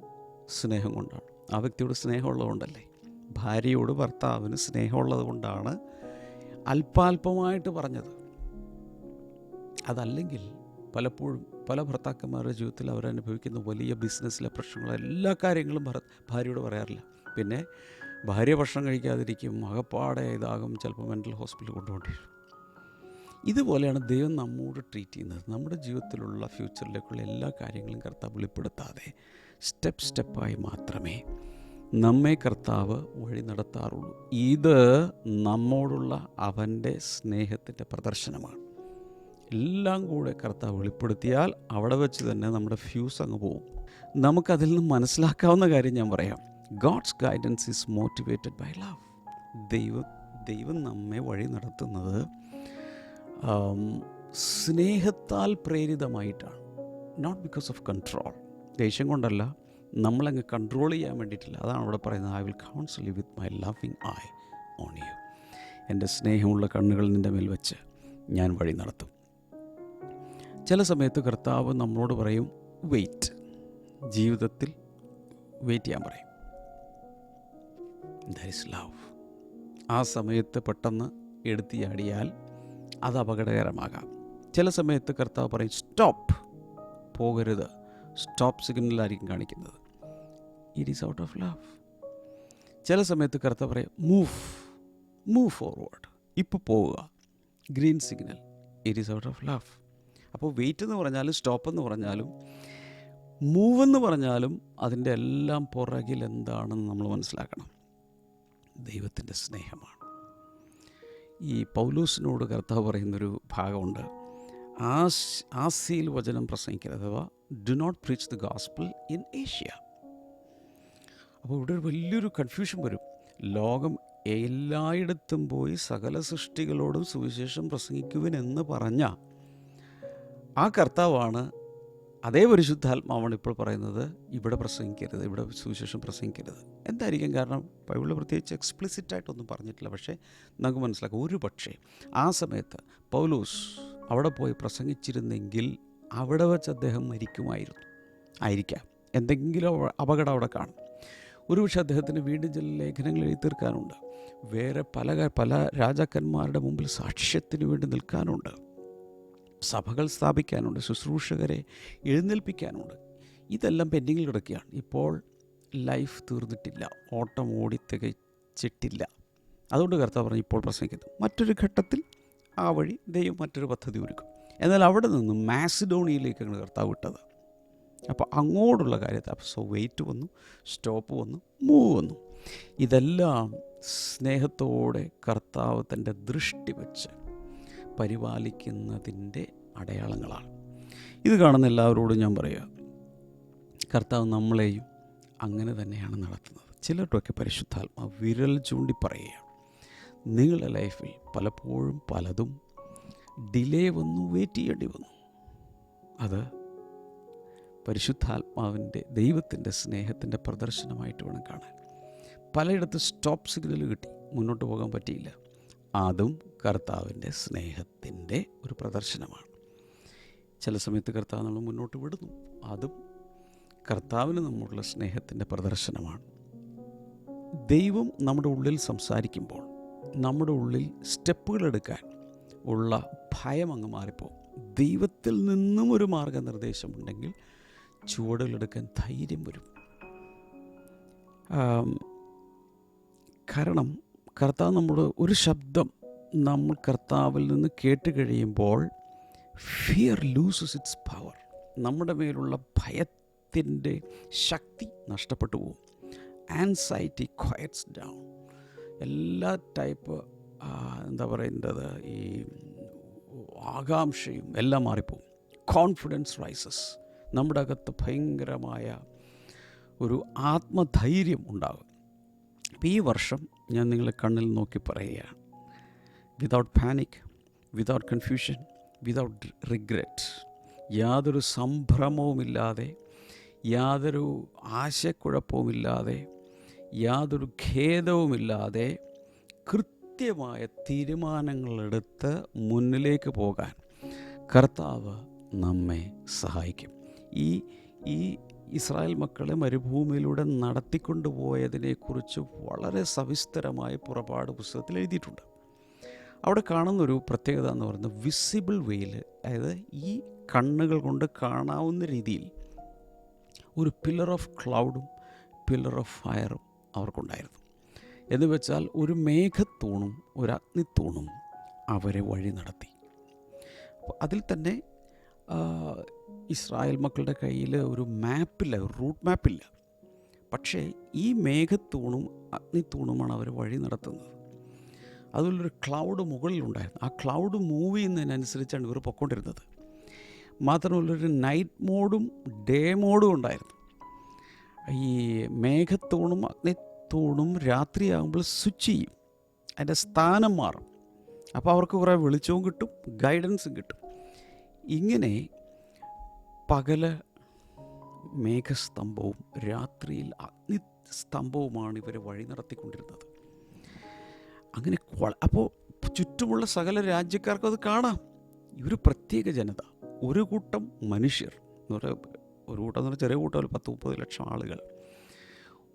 സ്നേഹം കൊണ്ടാണോ? ആ വ്യക്തിയോട് സ്നേഹമുള്ളത് കൊണ്ടല്ലേ? ഭാര്യയോട് ഭർത്താവിന് സ്നേഹമുള്ളത് കൊണ്ടാണ് അല്പാൽപമായിട്ട് പറഞ്ഞത്. അതല്ലെങ്കിൽ പലപ്പോഴും പല ഭർത്താക്കന്മാരുടെ ജീവിതത്തിൽ അവരനുഭവിക്കുന്ന വലിയ ബിസിനസ്സിലെ പ്രശ്നങ്ങൾ, എല്ലാ കാര്യങ്ങളും ഭാര്യയോട് പറയാറില്ല. പിന്നെ ഭാര്യ ഭക്ഷണം കഴിക്കാതിരിക്കും, അകപ്പാടെ ഇതാകും, ചിലപ്പോൾ മെൻ്റൽ ഹോസ്പിറ്റലിൽ കൊണ്ടുപോകേണ്ടി. ഇതുപോലെയാണ് ദൈവം നമ്മോട് ട്രീറ്റ് ചെയ്യുന്നത്. നമ്മുടെ ജീവിതത്തിലുള്ള ഫ്യൂച്ചറിലേക്കുള്ള എല്ലാ കാര്യങ്ങളും കർത്താവ് വെളിപ്പെടുത്താതെ സ്റ്റെപ്പായി മാത്രമേ നമ്മെ കർത്താവ് വഴി നടത്താറുള്ളൂ. ഇത് നമ്മോടുള്ള അവൻ്റെ സ്നേഹത്തിൻ്റെ പ്രദർശനമാണ്. എല്ലാം കൂടെ കർത്താവ് വെളിപ്പെടുത്തിയാൽ അവിടെ വെച്ച് തന്നെ നമ്മുടെ ഫ്യൂസ് അങ്ങ് പോകും. നമുക്കതിൽ നിന്ന് മനസ്സിലാക്കാവുന്ന കാര്യം ഞാൻ പറയാം. God's guidance is motivated by love. ദൈവം നമ്മെ വഴി നടത്തുന്നത് സ്നേഹത്താൽ പ്രേരിതമായിട്ടാണ്. Not because of control. ദേഷ്യം കൊണ്ടല്ല, നമ്മളങ്ങ് കൺട്രോൾ ചെയ്യാൻ വേണ്ടിയിട്ടില്ല. അതാണ് അവിടെ പറയുന്നത്, I will counsel you with my loving eye on you. എൻ്റെ സ്നേഹമുള്ള കണ്ണുകൾ നിൻ്റെ മേൽ വെച്ച് ഞാൻ വഴി നടത്തും. ചില സമയത്ത് കർത്താവ് നമ്മളോട് പറയും വെയിറ്റ്, ജീവിതത്തിൽ വെയിറ്റ് ചെയ്യാൻ പറയും. That is love. ആ സമയത്ത് പെട്ടെന്ന് എടുത്ത് ചാടിയാൽ അത് അപകടകരമാകാം. ചില സമയത്ത് കർത്താവ് പറയും സ്റ്റോപ്പ്, പോകരുത്. സ്റ്റോപ്പ് സിഗ്നലായിരിക്കും കാണിക്കുന്നത്. It is out of love. ചില സമയത്ത് കർത്താവ് പറയും മൂവ് ഫോർവേഡ്, ഇപ്പോൾ പോവുക, green signal. It is out of love. അപ്പോൾ വെയിറ്റ് എന്ന് പറഞ്ഞാലും സ്റ്റോപ്പ് എന്ന് പറഞ്ഞാലും മൂവ് എന്ന് പറഞ്ഞാലും അതിൻ്റെ എല്ലാം പുറകിൽ എന്താണെന്ന് നമ്മൾ മനസ്സിലാക്കണം. ദൈവത്തിൻ്റെ സ്നേഹമാണ്. ഈ പൗലോസിനോട് കർത്താവ് പറയുന്നൊരു ഭാഗമുണ്ട്, ആസിയിൽ വചനം പ്രസംഗിക്കരുത്, അഥവാ do not preach the gospel in Asia. അപ്പോൾ ഇവിടെ ഒരു വലിയൊരു കൺഫ്യൂഷൻ വരും. ലോകം എല്ലായിടത്തും പോയി സകല സൃഷ്ടികളോടും സുവിശേഷം പ്രസംഗിക്കുവിൻ എന്ന് പറഞ്ഞ ആ കർത്താവാണ്, അതേ പരിശുദ്ധാത്മാവാണ് ഇപ്പോൾ പറയുന്നത് ഇവിടെ പ്രസംഗിക്കരുത്, ഇവിടെ സുവിശേഷം പ്രസംഗിക്കരുത്. എന്തായിരിക്കും കാരണം? ബൈബിളിൽ പ്രത്യേകിച്ച് എക്സ്പ്ലിസിറ്റായിട്ടൊന്നും പറഞ്ഞിട്ടില്ല. പക്ഷേ നമുക്ക് മനസ്സിലാക്കാം, ഒരു പക്ഷേ ആ സമയത്ത് പൗലോസ് അവിടെ പോയി പ്രസംഗിച്ചിരുന്നെങ്കിൽ അവിടെ വച്ച് അദ്ദേഹം ആയിരിക്കാം. എന്തെങ്കിലും അപകടം അവിടെ കാണും. ഒരുപക്ഷെ അദ്ദേഹത്തിന് വീണ്ടും ചില ലേഖനങ്ങൾ എഴുതി തീർക്കാനുണ്ട്. വേറെ പല രാജാക്കന്മാരുടെ മുമ്പിൽ സാക്ഷ്യത്തിന് വേണ്ടി നിൽക്കാനുണ്ട്. സഭകൾ സ്ഥാപിക്കാനുണ്ട്. ശുശ്രൂഷകരെ എഴുന്നേൽപ്പിക്കാനുണ്ട്. ഇതെല്ലാം പെൻഡിങ്ങിൽ കിടക്കുകയാണ്. ഇപ്പോൾ ലൈഫ് തീർന്നിട്ടില്ല, ഓട്ടം ഓടി തികച്ചിട്ടില്ല. അതുകൊണ്ട് കർത്താവ് പറഞ്ഞു ഇപ്പോൾ പ്രസംഗിക്കുന്നു. മറ്റൊരു ഘട്ടത്തിൽ ആ വഴി ദൈവം മറ്റൊരു പദ്ധതി ഒരുക്കും. എന്നാൽ അവിടെ നിന്നും മാസിഡോണിയയിലേക്കാണ് കർത്താവ് വിട്ടത്. അപ്പോൾ അങ്ങോട്ടുള്ള കാര്യത്തിൽ വെയിറ്റ് വന്നു, സ്റ്റോപ്പ് വന്നു, മൂവ് വന്നു. ഇതെല്ലാം സ്നേഹത്തോടെ കർത്താവ് തൻ്റെ ദൃഷ്ടി വെച്ച് പരിപാലിക്കുന്നതിൻ്റെ അടയാളങ്ങളാണ്. ഇത് കാണുന്ന എല്ലാവരോടും ഞാൻ പറയുക, കർത്താവ് നമ്മളെയും അങ്ങനെ തന്നെയാണ് നടത്തുന്നത്. ചിലരുടെയൊക്കെ പരിശുദ്ധാത്മാവ് വിരൽ ചൂണ്ടി പറയുക, നിങ്ങളുടെ ലൈഫിൽ പലപ്പോഴും പലതും ഡിലേ വന്നു, വെയിറ്റ് ചെയ്യേണ്ടി വന്നു. അത് പരിശുദ്ധാത്മാവിൻ്റെ ദൈവത്തിൻ്റെ സ്നേഹത്തിൻ്റെ പ്രദർശനമായിട്ട് വേണം കാണാൻ. പലയിടത്ത് സ്റ്റോപ്പ് സിഗ്നൽ കിട്ടി, മുന്നോട്ട് പോകാൻ പറ്റിയില്ല. അതും കർത്താവിൻ്റെ സ്നേഹത്തിൻ്റെ ഒരു പ്രദർശനമാണ്. ചില സമയത്ത് കർത്താവ് നമ്മൾ മുന്നോട്ട് വിടുന്നു, അതും കർത്താവിന് നമ്മളുള്ള സ്നേഹത്തിൻ്റെ പ്രദർശനമാണ്. ദൈവം നമ്മുടെ ഉള്ളിൽ സംസാരിക്കുമ്പോൾ നമ്മുടെ ഉള്ളിൽ സ്റ്റെപ്പുകൾ എടുക്കാൻ ഉള്ള ഭയം അങ്ങ് മാറിപ്പോകും. ദൈവത്തിൽ നിന്നും ഒരു മാർഗനിർദ്ദേശമുണ്ടെങ്കിൽ ചുവടുകളെടുക്കാൻ ധൈര്യം വരും. കാരണം കർത്താവ് നമ്മുടെ ഒരു ശബ്ദം നമ്മൾ കർത്താവിൽ നിന്ന് കേട്ട് കഴിയുമ്പോൾ ഫിയർ ലൂസസ് ഇറ്റ്സ് പവർ. നമ്മുടെ മേലുള്ള ഭയത്തിൻ്റെ ശക്തി നഷ്ടപ്പെട്ടു പോകും. Anxiety quiets down. എല്ലാ ടൈപ്പ് ഈ ആകാംക്ഷയും എല്ലാം മാറിപ്പോവും. Confidence rises. നമ്മുടെ അകത്ത് ഭയങ്കരമായ ഒരു ആത്മധൈര്യം ഉണ്ടാകും. അപ്പോൾ ഈ വർഷം ഞാൻ നിങ്ങളെ കണ്ണിൽ നോക്കി പറയുകയാണ്, without panic, without confusion, without regret, യാതൊരു സംഭ്രമവുമില്ലാതെ, യാതൊരു ആശയക്കുഴപ്പവുമില്ലാതെ, യാതൊരു ഖേദവുമില്ലാതെ കൃത്യമായ തീരുമാനങ്ങളെടുത്ത് മുന്നിലേക്ക് പോകാൻ കർത്താവ് നമ്മെ സഹായിക്കും. ഈ ഇസ്രായേൽ മക്കളെ മരുഭൂമിയിലൂടെ നടത്തിക്കൊണ്ടുപോയതിനെക്കുറിച്ച് വളരെ സവിസ്തരമായ പുറപ്പാട് പുസ്തകത്തിൽ എഴുതിയിട്ടുണ്ട്. അവിടെ കാണുന്നൊരു പ്രത്യേകത എന്ന് പറയുന്നത് വിസിബിൾ വെയിൽ, അതായത് ഈ കണ്ണുകൾ കൊണ്ട് കാണാവുന്ന രീതിയിൽ ഒരു പില്ലർ ഓഫ് ക്ലൗഡും പില്ലർ ഓഫ് ഫയറും അവർക്കുണ്ടായിരുന്നു. എന്ന് വെച്ചാൽ ഒരു മേഘത്തൂണും ഒരു അഗ്നിത്തൂണും അവരെ വഴി നടത്തി. അപ്പോൾ അതിൽ തന്നെ ഇസ്രായേൽ മക്കളുടെ കയ്യിൽ ഒരു മാപ്പില്ല, ഒരു റൂട്ട് മാപ്പില്ല. പക്ഷേ ഈ മേഘത്തൂണും അഗ്നിത്തൂണുമാണ് അവർ വഴി നടത്തുന്നത്. അതുപോലൊരു ക്ലൗഡ് മുകളിലുണ്ടായിരുന്നു. ആ ക്ലൗഡ് മൂവ് ചെയ്യുന്നതിനനുസരിച്ചാണ് ഇവർ പൊയ്ക്കൊണ്ടിരുന്നത്. മാത്രമല്ലൊരു നൈറ്റ് മോഡും ഡേ മോഡും ഉണ്ടായിരുന്നു. ഈ മേഘത്തൂണും അഗ്നിത്തൂണും രാത്രിയാകുമ്പോൾ സ്വിച്ച് ചെയ്യും, അതിൻ്റെ സ്ഥാനം മാറും. അപ്പോൾ അവർക്ക് കുറേ വെളിച്ചവും കിട്ടും, ഗൈഡൻസും കിട്ടും. ഇങ്ങനെ പകല് മേഘസ്തംഭവും രാത്രിയിൽ അഗ്നിസ്തംഭവുമാണ് ഇവരെ വഴി നടത്തിക്കൊണ്ടിരുന്നത്. അങ്ങനെ അപ്പോൾ ചുറ്റുമുള്ള സകല രാജ്യക്കാർക്കും അത് കാണാം. ഇവർ പ്രത്യേക ജനത, ഒരു കൂട്ടം മനുഷ്യർ എന്ന് പറയുക, ഒരു കൂട്ടം എന്ന് പറഞ്ഞാൽ ചെറിയ കൂട്ടം, 10-30 ലക്ഷം ആളുകൾ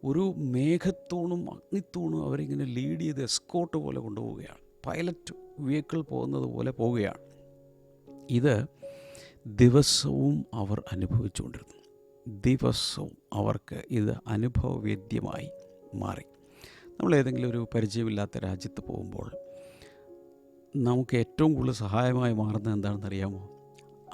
ഒരു മേഘത്തൂണും അഗ്നിത്തൂണും അവരിങ്ങനെ ലീഡ് ചെയ്ത് എസ്കോർട്ട് പോലെ കൊണ്ടുപോവുകയാണ്. പൈലറ്റ് വെഹിക്കിൾ പോകുന്നത് പോലെ പോവുകയാണ്. ഇത് ദിവസവും അവർ അനുഭവിച്ചുകൊണ്ടിരുന്നു. ദിവസവും അവർക്ക് ഇത് അനുഭവവേദ്യമായി മാറി. നമ്മൾ ഏതെങ്കിലും ഒരു പരിചയമില്ലാത്ത രാജ്യത്ത് പോകുമ്പോൾ നമുക്ക് ഏറ്റവും കൂടുതൽ സഹായമായി മാറുന്നത് എന്താണെന്നറിയാമോ?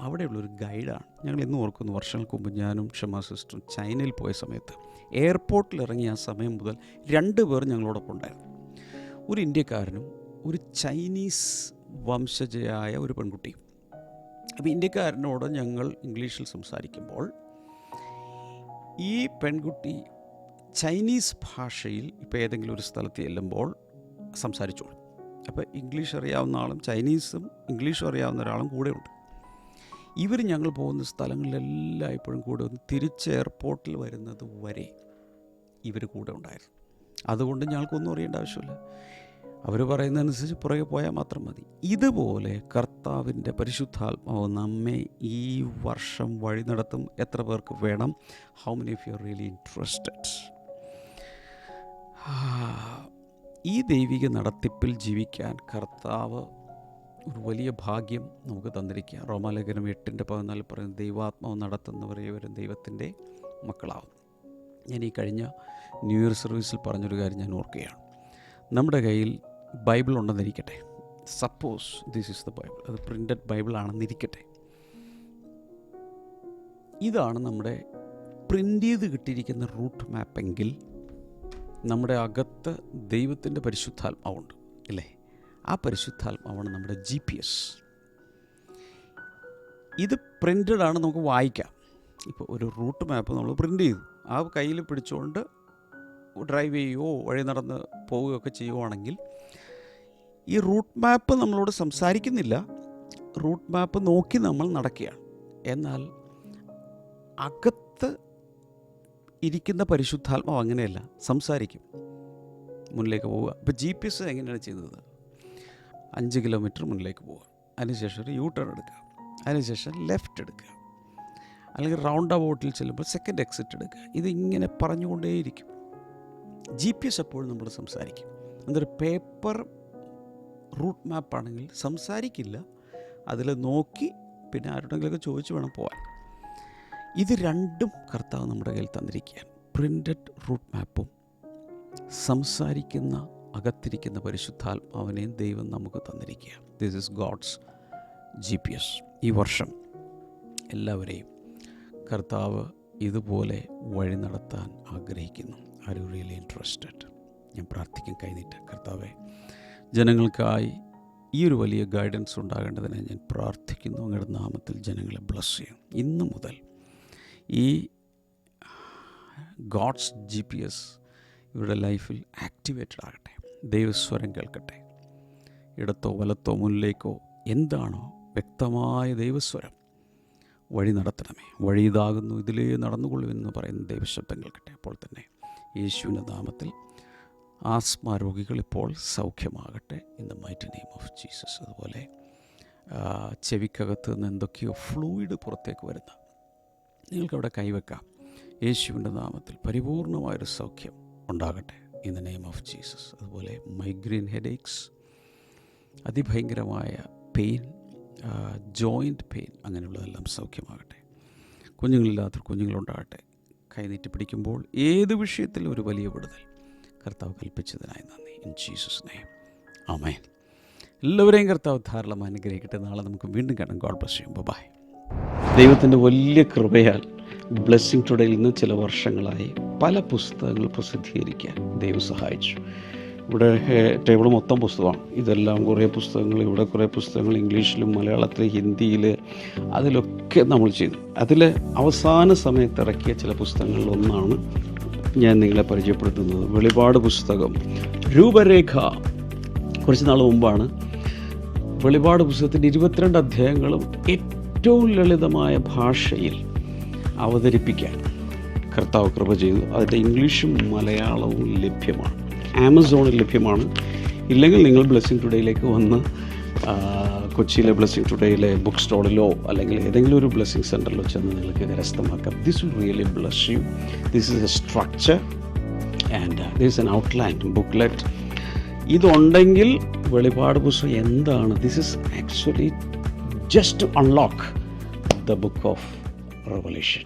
അവിടെയുള്ളൊരു ഗൈഡാണ്. ഞങ്ങൾ ഇന്ന് ഓർക്കുന്നു, വർഷങ്ങൾക്ക് മുമ്പ് ഞാനും ക്ഷമ സിസ്റ്ററും ചൈനയിൽ പോയ സമയത്ത് എയർപോർട്ടിൽ ഇറങ്ങിയ ആ സമയം മുതൽ 2 പേർ ഞങ്ങളോടൊപ്പം ഉണ്ടായിരുന്നു. ഒരു ഇന്ത്യക്കാരനും ഒരു ചൈനീസ് വംശജയായ ഒരു പെൺകുട്ടിയും. അപ്പോൾ ഇന്ത്യക്കാരനോട് ഞങ്ങൾ ഇംഗ്ലീഷിൽ സംസാരിക്കുമ്പോൾ ഈ പെൺകുട്ടി ചൈനീസ് ഭാഷയിൽ ഇപ്പോൾ ഏതെങ്കിലും ഒരു സ്ഥലത്ത് ചെല്ലുമ്പോൾ സംസാരിച്ചോളും. അപ്പോൾ ഇംഗ്ലീഷ് അറിയാവുന്ന ആളും ചൈനീസും ഇംഗ്ലീഷും അറിയാവുന്ന ഒരാളും കൂടെയുണ്ട്. ഇവർ ഞങ്ങൾ പോകുന്ന സ്ഥലങ്ങളിലെല്ലാം ഇപ്പോഴും കൂടെ ഒന്ന് തിരിച്ച് എയർപോർട്ടിൽ വരുന്നത് വരെ ഇവർ കൂടെ ഉണ്ടായിരുന്നു. അതുകൊണ്ട് ഞങ്ങൾക്കൊന്നും അറിയേണ്ട ആവശ്യമില്ല. അവർ പറയുന്നതനുസരിച്ച് പുറകെ പോയാൽ മാത്രം മതി. ഇതുപോലെ കർത്താവിൻ്റെ പരിശുദ്ധാത്മാവ് നമ്മെ ഈ വർഷം വഴി നടത്തും. എത്ര പേർക്ക് വേണം? How many of you are really interested? ഈ ദൈവിക നടത്തിപ്പിൽ ജീവിക്കാൻ കർത്താവ് ഒരു വലിയ ഭാഗ്യം നമുക്ക് തന്നിരിക്കുക. റോമാലേഖനം 8:14 പറയുന്നത് ദൈവാത്മാവ് നടത്തുന്നവരെവരും ദൈവത്തിൻ്റെ മക്കളാവും. ഞാൻ ഈ കഴിഞ്ഞ ന്യൂ ഇയർ സർവീസിൽ പറഞ്ഞൊരു കാര്യം ഞാൻ ഓർക്കുകയാണ്. നമ്മുടെ കയ്യിൽ ബൈബിൾ ഉണ്ടെന്നിരിക്കട്ടെ. Suppose this is the Bible, അത് പ്രിൻ്റഡ് ബൈബിൾ ആണെന്നിരിക്കട്ടെ. ഇതാണ് നമ്മുടെ പ്രിൻ്റ് ചെയ്ത് കിട്ടിയിരിക്കുന്ന റൂട്ട് മാപ്പെങ്കിൽ നമ്മുടെ അകത്ത് ദൈവത്തിൻ്റെ പരിശുദ്ധാത്മാവുണ്ട് അല്ലേ? ആ പരിശുദ്ധാത്മാവാണ് നമ്മുടെ GPS. ഇത് പ്രിൻ്റഡ് ആണ്, നമുക്ക് വായിക്കാം. ഇപ്പോൾ ഒരു റൂട്ട് മാപ്പ് നമ്മൾ പ്രിൻ്റ് ചെയ്തു, ആ കയ്യിൽ പിടിച്ചുകൊണ്ട് ഡ്രൈവ് ചെയ്യുകയോ വഴി നടന്ന് പോവുകയൊക്കെ ചെയ്യുവാണെങ്കിൽ ഈ റൂട്ട് മാപ്പ് നമ്മളോട് സംസാരിക്കുന്നില്ല, റൂട്ട് മാപ്പ് നോക്കി നമ്മൾ നടക്കുകയാണ്. എന്നാൽ അകത്ത് ഇരിക്കുന്ന പരിശുദ്ധാത്മാവ് അങ്ങനെയല്ല, സംസാരിക്കും, മുന്നിലേക്ക് പോവുക. ഇപ്പോൾ GPS എങ്ങനെയാണ് ചെയ്യുന്നത്? 5 കിലോമീറ്റർ മുന്നിലേക്ക് പോവുക, അതിനുശേഷം ഒരു യൂ ടേൺ എടുക്കുക, അതിനുശേഷം ലെഫ്റ്റ് എടുക്കുക, അല്ലെങ്കിൽ റൗണ്ട് അബൌട്ടിൽ ചെല്ലുമ്പോൾ സെക്കൻഡ് എക്സിറ്റ് എടുക്കുക. ഇതിങ്ങനെ പറഞ്ഞുകൊണ്ടേയിരിക്കും. GPS എപ്പോഴും നമ്മൾ സംസാരിക്കും. എന്തൊരു പേപ്പർ റൂട്ട് മാപ്പാണെങ്കിൽ സംസാരിക്കില്ല, അതിൽ നോക്കി പിന്നെ ആരുടെങ്കിലൊക്കെ ചോദിച്ച് വേണം പോകാൻ. ഇത് രണ്ടും കർത്താവ് നമ്മുടെ കയ്യിൽ തന്നിരിക്കുകയാണ്. പ്രിൻ്റഡ് റൂട്ട് മാപ്പും സംസാരിക്കുന്ന അകത്തിരിക്കുന്ന പരിശുദ്ധാത്മാവിനെയും ദൈവം നമുക്ക് തന്നിരിക്കുകയാണ്. This is God's GPS. ഈ വർഷം എല്ലാവരെയും കർത്താവ് ഇതുപോലെ വഴി നടത്താൻ ആഗ്രഹിക്കുന്നു. Are you really interested? ഞാൻ പ്രാർത്ഥിക്കും, കൈനീട്ട്. കർത്താവെ, ജനങ്ങൾക്കായി ഈ ഒരു വലിയ ഗൈഡൻസ് ഉണ്ടാകേണ്ടതിനെ ഞാൻ പ്രാർത്ഥിക്കുന്നു. അങ്ങയുടെ നാമത്തിൽ ജനങ്ങളെ ബ്ലസ് ചെയ്യും. ഇന്നു മുതൽ ഈ ഗോഡ്സ് GPS ഇവരുടെ ലൈഫിൽ ആക്ടിവേറ്റഡ് ആകട്ടെ. ദൈവസ്വരം കേൾക്കട്ടെ. ഇടത്തോ വലത്തോ മുന്നിലേക്കോ എന്താണോ വ്യക്തമായ ദൈവസ്വരം, വഴി നടത്തണമേ. വഴി ഇതാകുന്നു, ഇതിലേ നടന്നുകൊള്ളുമെന്ന് പറയുന്ന ദൈവശബ്ദം കേൾക്കട്ടെ. അപ്പോൾ തന്നെ യേശുവിൻ്റെ നാമത്തിൽ ആസ്മ രോഗികൾ ഇപ്പോൾ സൗഖ്യമാകട്ടെ in the mighty name of Jesus. അതുപോലെ ചെവിക്കകത്ത് നിന്ന് എന്തൊക്കെയോ ഫ്ലൂയിഡ് പുറത്തേക്ക് വരുന്ന നിങ്ങൾക്കവിടെ കൈവെക്കാം. യേശുവിൻ്റെ നാമത്തിൽ പരിപൂർണമായൊരു സൗഖ്യം ഉണ്ടാകട്ടെ in the name of Jesus. അതുപോലെ മൈഗ്രെയിൻ ഹെഡേക്സ്, അതിഭയങ്കരമായ പെയിൻ, ജോയിൻറ്റ് പെയിൻ, അങ്ങനെയുള്ളതെല്ലാം സൗഖ്യമാകട്ടെ. കുഞ്ഞുങ്ങളില്ലാത്ത കുഞ്ഞുങ്ങളുണ്ടാകട്ടെ. കൈനീട്ടി പിടിക്കുമ്പോൾ ഏത് വിഷയത്തിലും ഒരു വലിയ വിടുതൽ കർത്താവ് കൽപ്പിച്ചതിനായി നന്ദി. ഇൻ ജീസസ് നെയിം ആമേൻ. എല്ലാവരെയും കർത്താവ് ധാരാളം അനുഗ്രഹിക്കട്ടെ. നാളെ നമുക്ക് വീണ്ടും കാണാം. God bless you. ബൈ. ദൈവത്തിൻ്റെ വലിയ കൃപയാൽ ബ്ലെസ്സിങ് ടുഡേയിൽ നിന്ന് ചില വർഷങ്ങളായി പല പുസ്തകങ്ങൾ പ്രസിദ്ധീകരിക്കാൻ ദൈവം സഹായിച്ചു. ഇവിടെ ടേബിൾ മൊത്തം പുസ്തകമാണ്. ഇതെല്ലാം കുറേ പുസ്തകങ്ങൾ, ഇവിടെ കുറേ പുസ്തകങ്ങൾ ഇംഗ്ലീഷിലും മലയാളത്തിൽ ഹിന്ദിയിൽ അതിലൊക്കെ നമ്മൾ ചെയ്തു. അതിൽ അവസാന സമയത്ത് ഇറക്കിയ ചില പുസ്തകങ്ങളിലൊന്നാണ് ഞാൻ നിങ്ങളെ പരിചയപ്പെടുത്തുന്നത്. വെളിപാട് പുസ്തകം രൂപരേഖ. കുറച്ച് നാൾ മുമ്പാണ് വെളിപാട് പുസ്തകത്തിൻ്റെ 22 അധ്യായങ്ങളും ഏറ്റവും ലളിതമായ ഭാഷയിൽ അവതരിപ്പിക്കാൻ കർത്താവ് കൃപ ചെയ്തു. അതിൻ്റെ ഇംഗ്ലീഷും മലയാളവും ലഭ്യമാണ്, ആമസോണിൽ ലഭ്യമാണ്. ഇല്ലെങ്കിൽ നിങ്ങൾ ബ്ലെസ്സിങ് ടുഡേയിലേക്ക് വന്ന് കൊച്ചിയിലെ ബ്ലെസ്സിങ് ടുഡേയിലെ ബുക്ക് സ്റ്റോളിലോ അല്ലെങ്കിൽ ഏതെങ്കിലും ഒരു ബ്ലെസ്സിങ് സെൻറ്ററിലോ ചെന്ന് നിങ്ങൾക്ക് കരസ്ഥമാക്കാം. This will really bless you. This is a structure and this is an outline booklet. ഇതുണ്ടെങ്കിൽ വെളിപാട് പുസ്തകം എന്താണ്, this is actually just to unlock the book of revelation.